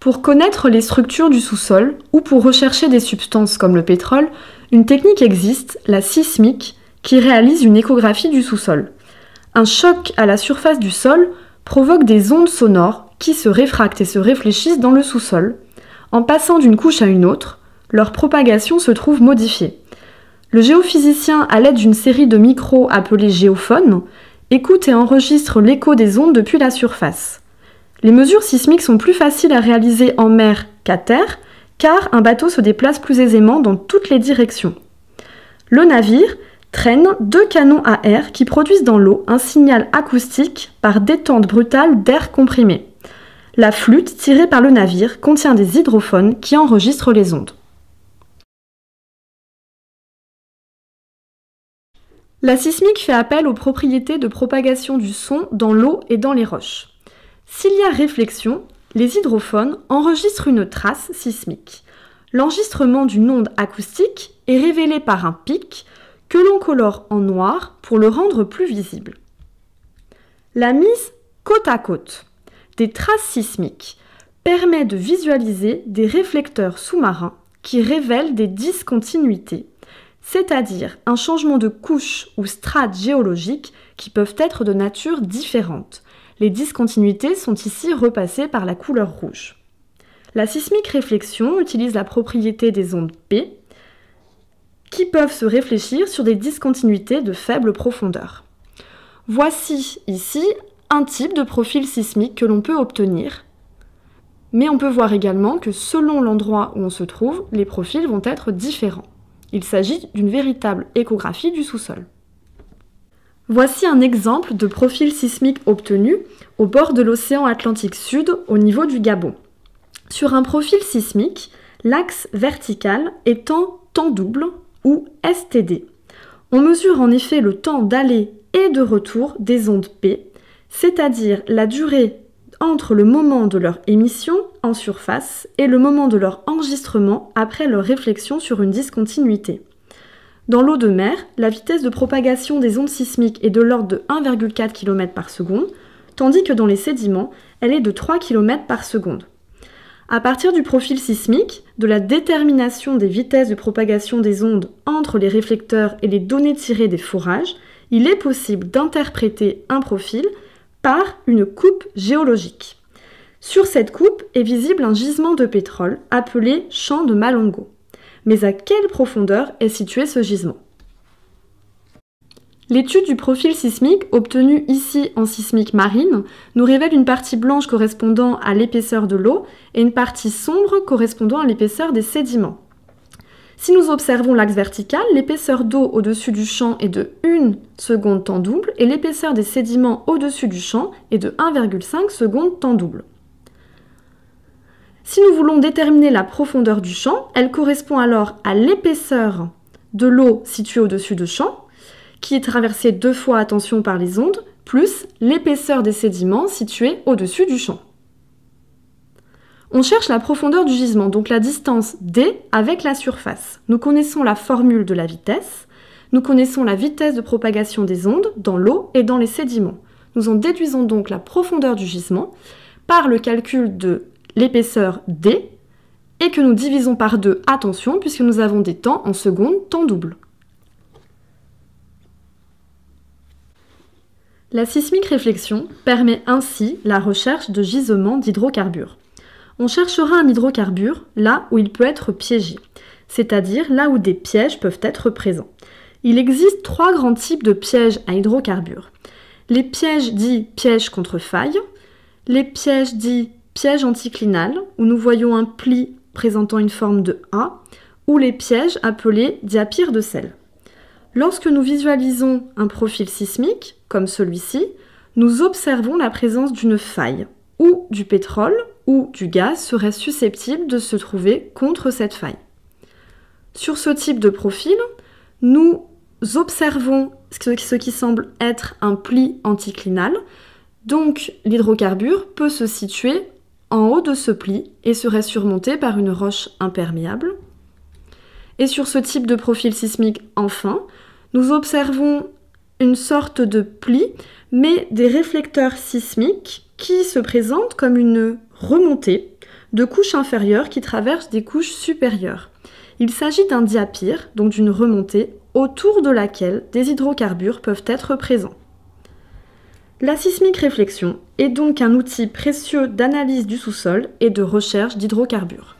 Pour connaître les structures du sous-sol ou pour rechercher des substances comme le pétrole, une technique existe, la sismique, qui réalise une échographie du sous-sol. Un choc à la surface du sol provoque des ondes sonores qui se réfractent et se réfléchissent dans le sous-sol. En passant d'une couche à une autre, leur propagation se trouve modifiée. Le géophysicien, à l'aide d'une série de micros appelés géophones, écoute et enregistre l'écho des ondes depuis la surface. Les mesures sismiques sont plus faciles à réaliser en mer qu'à terre, car un bateau se déplace plus aisément dans toutes les directions. Le navire traîne 2 canons à air qui produisent dans l'eau un signal acoustique par détente brutale d'air comprimé. La flûte tirée par le navire contient des hydrophones qui enregistrent les ondes. La sismique fait appel aux propriétés de propagation du son dans l'eau et dans les roches. S'il y a réflexion, les hydrophones enregistrent une trace sismique. L'enregistrement d'une onde acoustique est révélé par un pic que l'on colore en noir pour le rendre plus visible. La mise côte à côte des traces sismiques permet de visualiser des réflecteurs sous-marins qui révèlent des discontinuités, c'est-à-dire un changement de couche ou strate géologique qui peuvent être de nature différente. Les discontinuités sont ici repassées par la couleur rouge. La sismique réflexion utilise la propriété des ondes P qui peuvent se réfléchir sur des discontinuités de faible profondeur. Voici ici un type de profil sismique que l'on peut obtenir, mais on peut voir également que selon l'endroit où on se trouve, les profils vont être différents. Il s'agit d'une véritable échographie du sous-sol. Voici un exemple de profil sismique obtenu au bord de l'océan Atlantique Sud au niveau du Gabon. Sur un profil sismique, l'axe vertical est en temps double ou STD. On mesure en effet le temps d'aller et de retour des ondes P, c'est-à-dire la durée entre le moment de leur émission en surface et le moment de leur enregistrement après leur réflexion sur une discontinuité. Dans l'eau de mer, la vitesse de propagation des ondes sismiques est de l'ordre de 1,4 km par seconde, tandis que dans les sédiments, elle est de 3 km par seconde. À partir du profil sismique, de la détermination des vitesses de propagation des ondes entre les réflecteurs et les données tirées des forages, il est possible d'interpréter un profil par une coupe géologique. Sur cette coupe est visible un gisement de pétrole appelé champ de Malongo. Mais à quelle profondeur est situé ce gisement? L'étude du profil sismique, obtenue ici en sismique marine, nous révèle une partie blanche correspondant à l'épaisseur de l'eau et une partie sombre correspondant à l'épaisseur des sédiments. Si nous observons l'axe vertical, l'épaisseur d'eau au-dessus du champ est de 1 seconde temps double et l'épaisseur des sédiments au-dessus du champ est de 1,5 seconde temps double. Si nous voulons déterminer la profondeur du champ, elle correspond alors à l'épaisseur de l'eau située au-dessus du champ, qui est traversée 2 fois, attention, par les ondes, plus l'épaisseur des sédiments situés au-dessus du champ. On cherche la profondeur du gisement, donc la distance d avec la surface. Nous connaissons la formule de la vitesse, nous connaissons la vitesse de propagation des ondes dans l'eau et dans les sédiments. Nous en déduisons donc la profondeur du gisement par le calcul de l'épaisseur d et que nous divisons par 2, attention, puisque nous avons des temps en secondes, temps double. La sismique réflexion permet ainsi la recherche de gisements d'hydrocarbures. On cherchera un hydrocarbure là où il peut être piégé, c'est-à-dire là où des pièges peuvent être présents. Il existe 3 grands types de pièges à hydrocarbures. Les pièges dits pièges contre faille, les pièges dits pièges anticlinal, où nous voyons un pli présentant une forme de A, ou les pièges appelés diapyres de sel. Lorsque nous visualisons un profil sismique, comme celui-ci, nous observons la présence d'une faille, où du pétrole ou du gaz serait susceptible de se trouver contre cette faille. Sur ce type de profil, nous observons ce qui semble être un pli anticlinal, donc l'hydrocarbure peut se situer en haut de ce pli et serait surmonté par une roche imperméable. Et sur ce type de profil sismique, enfin, nous observons une sorte de pli, mais des réflecteurs sismiques qui se présentent comme une remontée de couches inférieures qui traversent des couches supérieures. Il s'agit d'un diapire, donc d'une remontée, autour de laquelle des hydrocarbures peuvent être présents. La sismique réflexion est donc un outil précieux d'analyse du sous-sol et de recherche d'hydrocarbures.